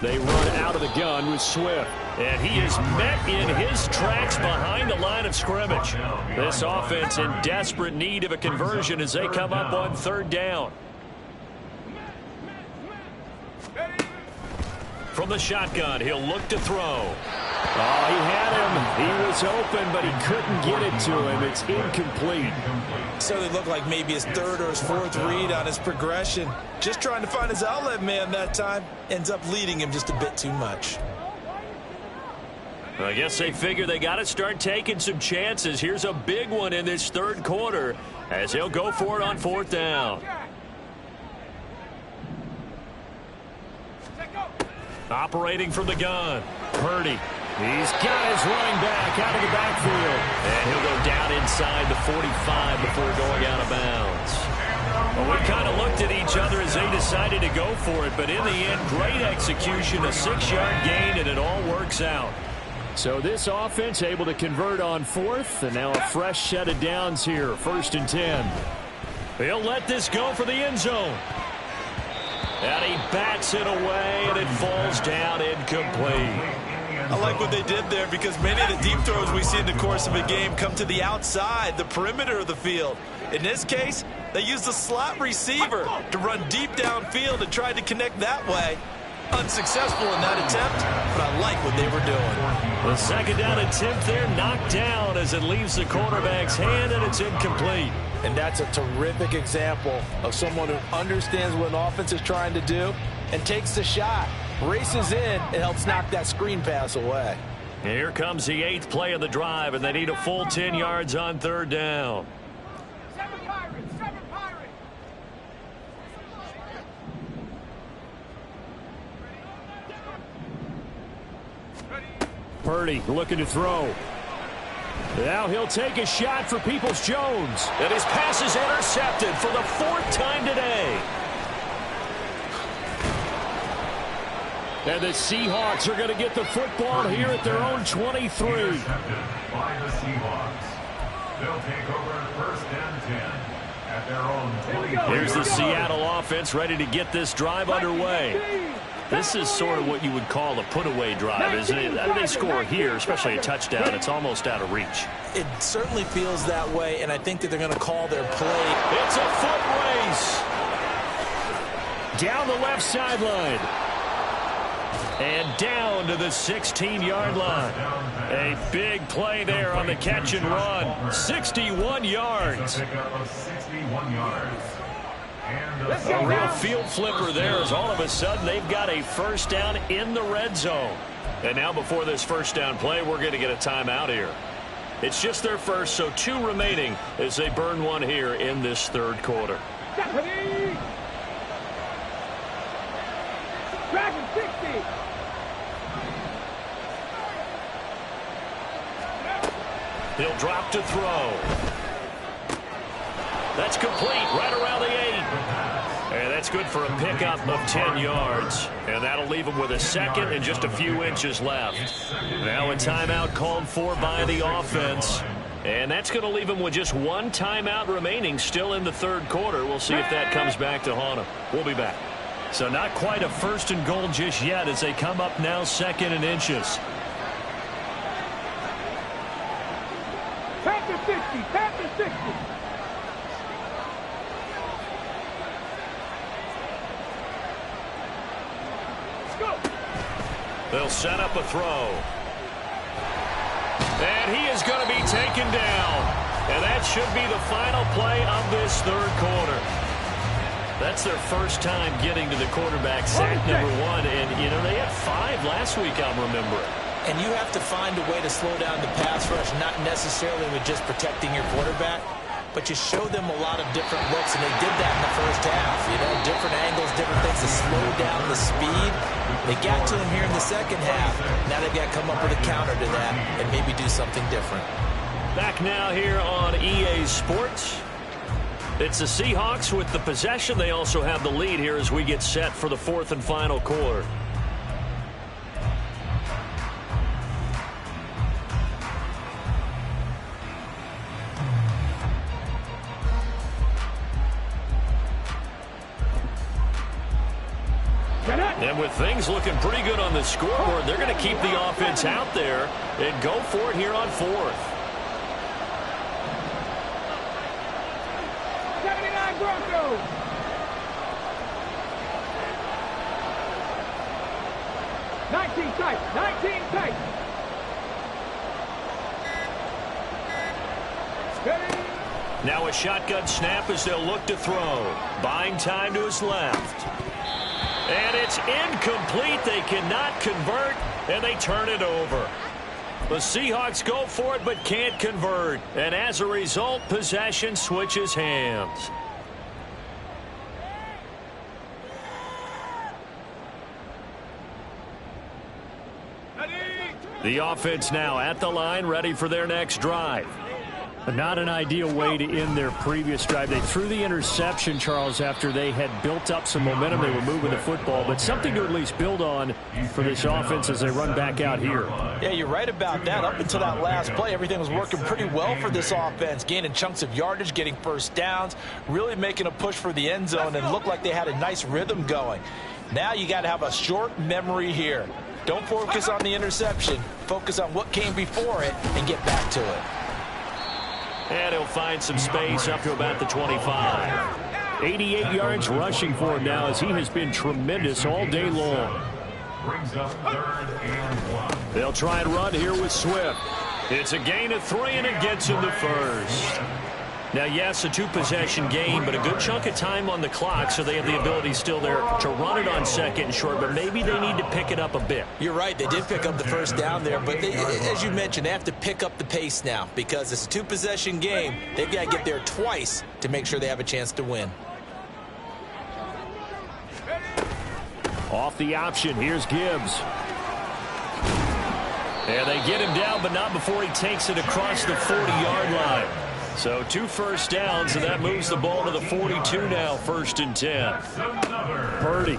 They run out of the gun with Swift. And he is met in his tracks behind the line of scrimmage. This offense in desperate need of a conversion as they come up on third down. From the shotgun, he'll look to throw. Oh, he had him. He was open, but he couldn't get it to him. It's incomplete. So they look like maybe his third or his fourth read on his progression. Just trying to find his outlet man that time. Ends up leading him just a bit too much. I guess they figure they got to start taking some chances. Here's a big one in this third quarter as he'll go for it on fourth down. Operating from the gun, Purdy. He's got his running back out of the backfield. And he'll go down inside the 45 before going out of bounds. Well, we kind of looked at each other as they decided to go for it. But in the end, great execution, a 6-yard gain, and it all works out. So this offense able to convert on fourth, and now a fresh set of downs here, 1st and 10. He'll let this go for the end zone. And he bats it away, and it falls down incomplete. I like what they did there because many of the deep throws we see in the course of a game come to the outside, the perimeter of the field. In this case, they used a slot receiver to run deep downfield and tried to connect that way. Unsuccessful in that attempt, but I like what they were doing. The second down attempt there knocked down as it leaves the quarterback's hand, and it's incomplete. And that's a terrific example of someone who understands what an offense is trying to do and takes the shot, races in, and helps knock that screen pass away. Here comes the 8th play of the drive, and they need a full 10 yards on third down. Purdy looking to throw. Now he'll take a shot for Peoples-Jones. And his pass is intercepted for the 4th time today. And the Seahawks are going to get the football here at their own 23. By the Seahawks. They'll take over 1st and 10 at their own 23. Here's the Seattle offense ready to get this drive underway. This is sort of what you would call a put-away drive, isn't it? I mean, they score here, especially a touchdown. It's almost out of reach. It certainly feels that way, and I think that they're going to call their play. It's a foot race. Down the left sideline. And down to the 16-yard line. A big play there on the catch and run. 61 yards. A real field flipper there as all of a sudden they've got a first down in the red zone. And now before this first down play, we're going to get a timeout here. It's just their first, so 2 remaining as they burn one here in this third quarter. Stephanie! Dragon 60! He'll drop to throw. That's complete right around the 8. And that's good for a pickup of 10 yards. And that'll leave him with a second and just a few inches left. Now a timeout called for by the offense. And that's going to leave him with just 1 timeout remaining still in the third quarter. We'll see if that comes back to haunt him. We'll be back. So not quite a 1st and goal just yet as they come up now 2nd and inches. Panther 60! Panther 60! They'll set up a throw. And he is going to be taken down. And that should be the final play of this third quarter. That's their first time getting to the quarterback, sack number 1. And, you know, they had 5 last week, I'm remembering. And you have to find a way to slow down the pass rush, not necessarily with just protecting your quarterback, but you show them a lot of different looks, and they did that in the first half. You know, different angles, different things to slow down the speed. They got to him here in the second half. Now they've got to come up with a counter to that and maybe do something different. Back now here on EA Sports. It's the Seahawks with the possession. They also have the lead here as we get set for the 4th and final quarter. And with things looking pretty good on the scoreboard, they're going to keep the offense out there and go for it here on 4th. 79 Broncos. Nineteen tight. Now a shotgun snap as they'll look to throw. Buying time to his left. And it's incomplete. They cannot convert, and they turn it over. The Seahawks go for it but can't convert. And as a result, possession switches hands. The offense now at the line, ready for their next drive. Not an ideal way to end their previous drive. They threw the interception, Charles, after they had built up some momentum. They were moving the football, but something to at least build on for this offense as they run back out here. Yeah, you're right about that. Up until that last play, everything was working pretty well for this offense, gaining chunks of yardage, getting first downs, really making a push for the end zone, and looked like they had a nice rhythm going. Now you got to have a short memory here. Don't focus on the interception. Focus on what came before it and get back to it. And he'll find some space up to about the 25. 88 yards rushing for him now as he has been tremendous all day long. Brings up 3rd and 1. They'll try and run here with Swift. It's a gain of 3, and it gets him the first. Now, yes, a 2-possession game, but a good chunk of time on the clock, so they have the ability still there to run it on 2nd and short, but maybe they need to pick it up a bit. You're right. They did pick up the first down there, but they, as you mentioned, they have to pick up the pace now because it's a 2-possession game. They've got to get there twice to make sure they have a chance to win. Off the option, here's Gibbs. And they get him down, but not before he takes it across the 40-yard line. So 2 first downs, and that moves the ball to the 42 now, 1st and 10. Purdy.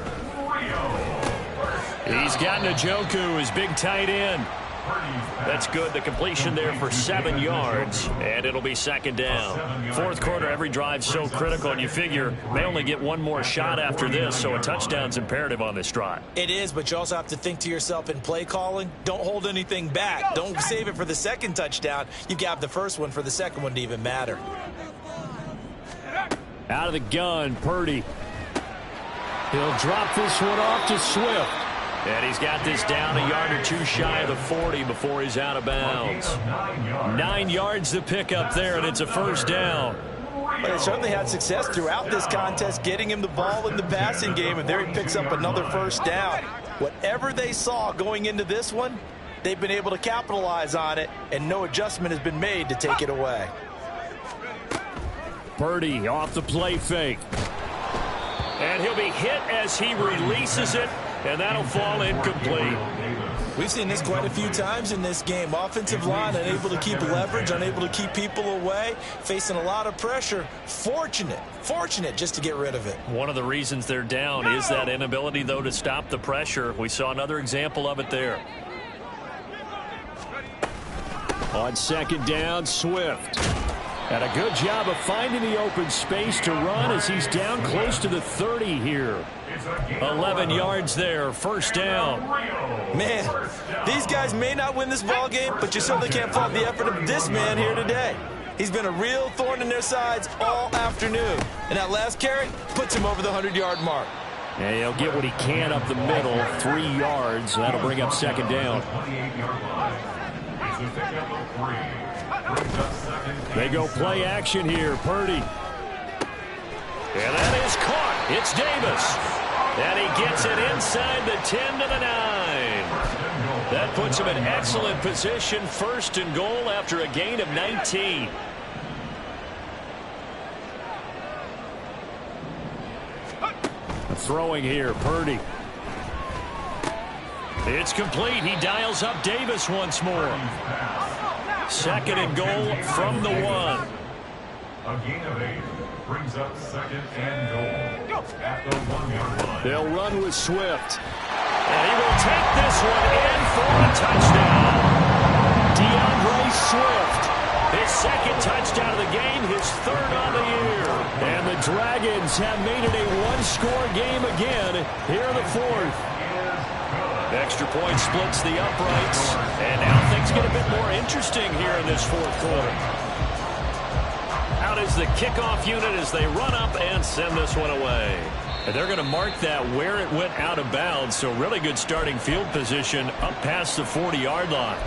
He's got Njoku, his big tight end. That's good. The completion there for 7 yards, and it'll be 2nd down. 4th quarter, every drive's so critical, and you figure they only get one more shot after this, so a touchdown's imperative on this drive. It is, but you also have to think to yourself in play calling, don't hold anything back. Don't save it for the 2nd touchdown. You got the first one for the 2nd one to even matter. Out of the gun, Purdy. He'll drop this one off to Swift. And he's got this down a yard or 2 shy of the 40 before he's out of bounds. 9 yards to pick up there, and it's a first down. But they certainly had success throughout this contest, getting him the ball in the passing game, and there he picks up another first down. Whatever they saw going into this one, they've been able to capitalize on it, and no adjustment has been made to take it away. Purdy off the play fake. And he'll be hit as he releases it. And that'll fall incomplete. We've seen this quite a few times in this game. Offensive line unable to keep leverage, unable to keep people away, facing a lot of pressure. Fortunate just to get rid of it. One of the reasons they're down is that inability, though, to stop the pressure. We saw another example of it there. On 2nd down, Swift. And a good job of finding the open space to run as he's down close to the 30 here. 11 yards there, first down. Man, these guys may not win this ball game, but you certainly can't fault the effort of this man here today. He's been a real thorn in their sides all afternoon. And that last carry puts him over the 100-yard mark. And he'll get what he can up the middle, 3 yards. That'll bring up 2nd down. They go play action here. Purdy. And that is caught. It's Davis. And he gets it inside the 10 to the 9. That puts him in excellent position. 1st and goal after a gain of 19. Throwing here, Purdy. It's complete. He dials up Davis once more. 2nd and goal from the 1. A gain of 8 brings up 2nd and goal at the 1-yard line. They'll run with Swift. And he will take this one in for a touchdown. DeAndre Swift. His 2nd touchdown of the game, his 3rd on the year. And the Dragons have made it a 1-score game again here in the 4th. Extra point splits the uprights. And now things get a bit more interesting here in this fourth quarter. Out is the kickoff unit as they run up and send this one away. And they're going to mark that where it went out of bounds. So really good starting field position up past the 40-yard line.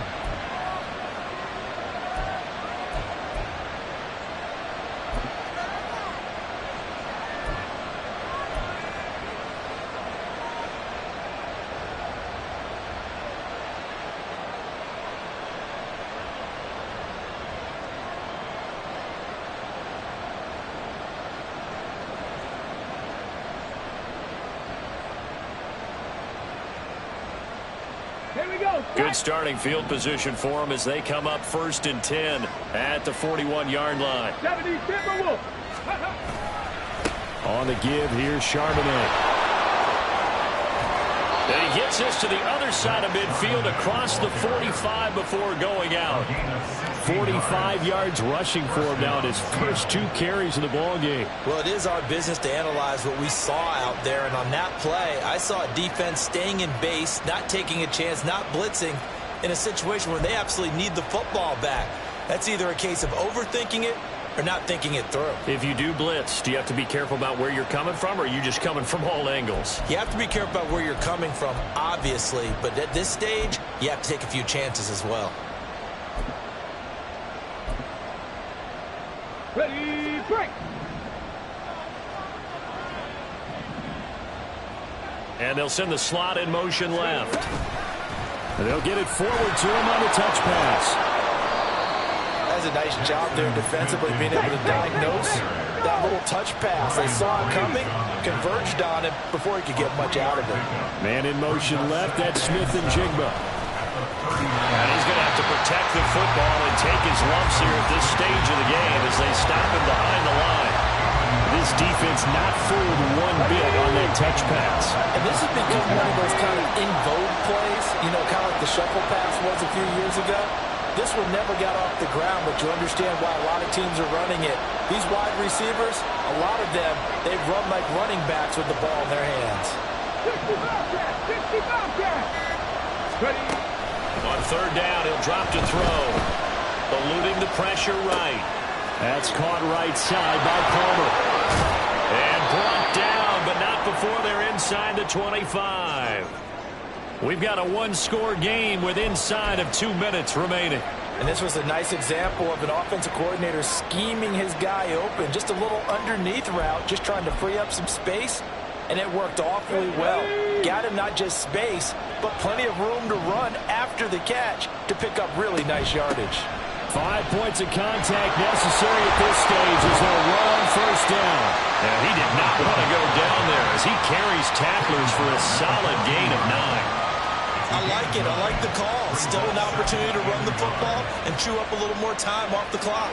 Good starting field position for them as they come up 1st and 10 at the 41-yard line. On the give, here's Charbonnet. And he gets us to the other side of midfield across the 45 before going out. 45 yards rushing for him now in his first 2 carries of the ball game. Well, it is our business to analyze what we saw out there, and on that play, I saw a defense staying in base, not taking a chance, not blitzing in a situation where they absolutely need the football back. That's either a case of overthinking it or not thinking it through. If you do blitz, do you have to be careful about where you're coming from, or are you just coming from all angles? You have to be careful about where you're coming from, obviously, but at this stage, you have to take a few chances as well. Ready, break. And they'll send the slot in motion left. And they'll get it forward to him on the touch pass. That's a nice job there defensively, being able to diagnose that little touch pass. They saw it coming, converged on it before he could get much out of it. Man in motion left, that's Smith and Jigba. And he's going to have to protect the football and take his lumps here at this stage of the game as they stop him behind the line. This defense not fooled one bit on that touch pass. And this has become one of those kind of in vogue plays, you know, kind of like the shuffle pass was a few years ago. This one never got off the ground, but you understand why a lot of teams are running it. These wide receivers, a lot of them, they run like running backs with the ball in their hands. 65 catch. Ready. On 3rd down, he'll drop to throw. Eluding the pressure right. That's caught right side by Palmer. And brought down, but not before they're inside the 25. We've got a 1-score game with inside of 2 minutes remaining. And this was a nice example of an offensive coordinator scheming his guy open. Just a little underneath route, just trying to free up some space. And it worked awfully well. Got him not just space, but plenty of room to run after the catch to pick up really nice yardage. 5 points of contact necessary at this stage as they'll run on 1st down. And he did not want to go down there as he carries tacklers for a solid gain of 9. I like it. I like the call. Still an opportunity to run the football and chew up a little more time off the clock.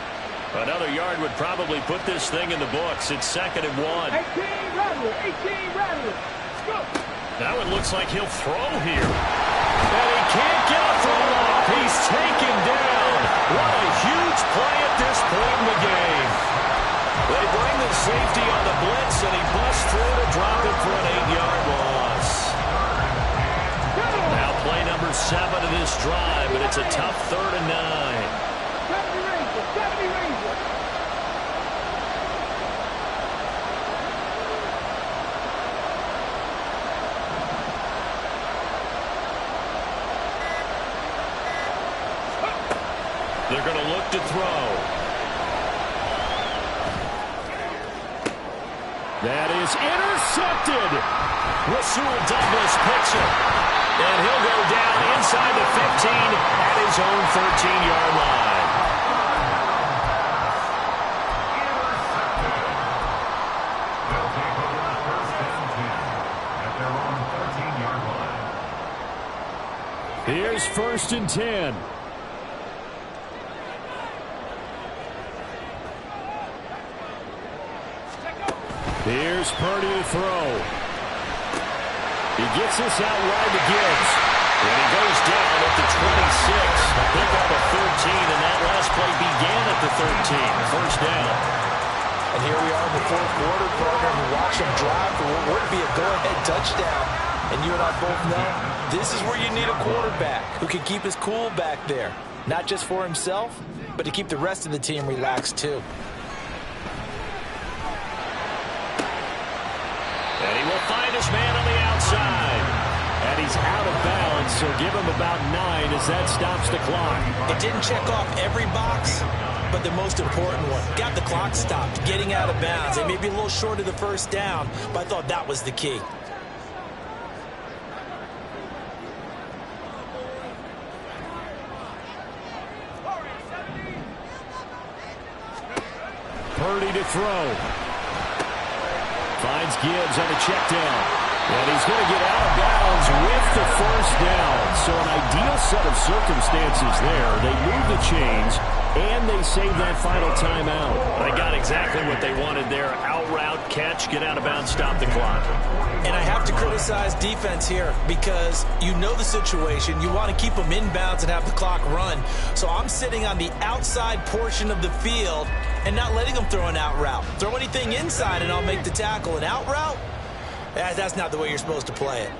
Another yard would probably put this thing in the books. It's 2nd and 1. 18 Rattler. 18 Rattler. Go. Now it looks like he'll throw here. And he can't get a throw off. He's taken down. What a huge play at this point in the game. They bring the safety on the blitz, and he busts through to drop it for an 8-yard loss. Now play number 7 of this drive, but it's a tough 3rd and 9. 70 Ranger. They're going to look to throw. That is intercepted. Rasul Douglas picks it. And he'll go down inside the 15 at his own 13-yard line. They'll take over 1st and 10 at their own 13-yard line. Here's 1st and 10. Here's Purdy to throw. He gets this out wide to Gibbs. And he goes down at the 26. A pick up a 13, and that last play began at the 13. 1st down. And here we are in the 4th quarter, program. We watch them drive for what would be a go-ahead touchdown. And you and I both know This is where you need a quarterback who can keep his cool back there. Not just for himself, but to keep the rest of the team relaxed too. And he will find his man on the outside. And he's out of bounds, so give him about 9 as that stops the clock. It didn't check off every box, but the most important one. Got the clock stopped, getting out of bounds. They may be a little short of the first down, but I thought that was the key. Purdy to throw. Finds Gibbs on a check down. And he's going to get out of bounds with the first down. So an ideal set of circumstances there. They move the chains, and they save that final timeout. They got exactly what they wanted there. Out route, catch, get out of bounds, stop the clock. And I have to criticize defense here because you know the situation. You want to keep them inbounds and have the clock run. So I'm sitting on the outside portion of the field and not letting them throw an out route. Throw anything inside and I'll make the tackle. An out route? That's not the way you're supposed to play it.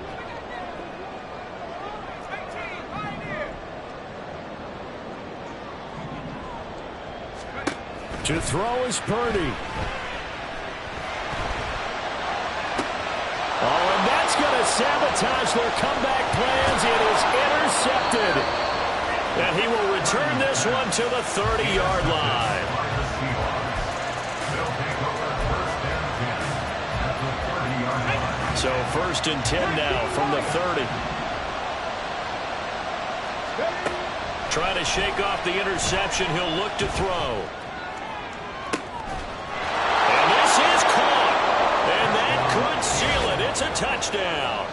To throw is Purdy. Oh, and that's going to sabotage their comeback plans. It is intercepted. And he will return this one to the 30-yard line. So 1st and 10 now from the 30. Trying to shake off the interception. He'll look to throw. And this is caught. And that could seal it. It's a touchdown.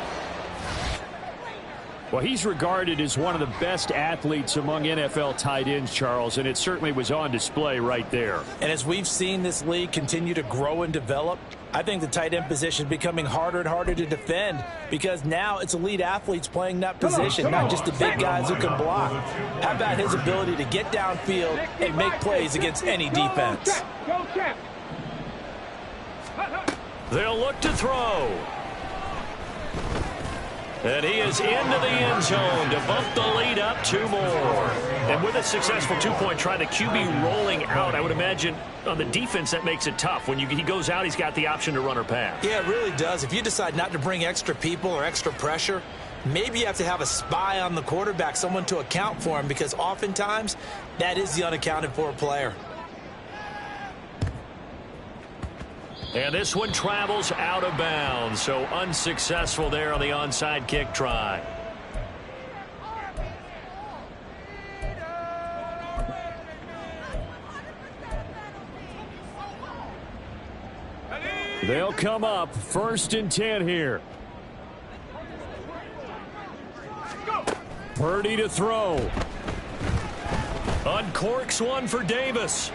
Well, he's regarded as one of the best athletes among NFL tight ends, Charles, and it certainly was on display right there. And as we've seen this league continue to grow and develop, I think the tight end position is becoming harder and harder to defend because now it's elite athletes playing that position, not just the big guys who can block. How about his ability to get downfield and make plays against any defense? They'll look to throw. And he is into the end zone to bump the lead up 2 more. And with a successful 2-point try, the QB rolling out, I would imagine on the defense that makes it tough. When he goes out, he's got the option to run or pass. Yeah, it really does. If you decide not to bring extra people or extra pressure, maybe you have to have a spy on the quarterback, someone to account for him, because oftentimes that is the unaccounted for player. And this one travels out of bounds, so unsuccessful there on the onside kick try. They'll come up 1st and 10 here. Purdy to throw. Uncorks one for Davis.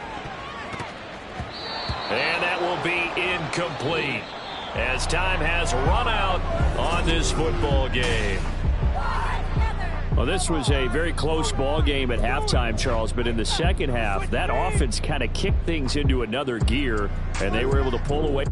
And that will be incomplete as time has run out on this football game. Well, this was a very close ball game at halftime, Charles, but in the second half, that offense kind of kicked things into another gear, and they were able to pull away.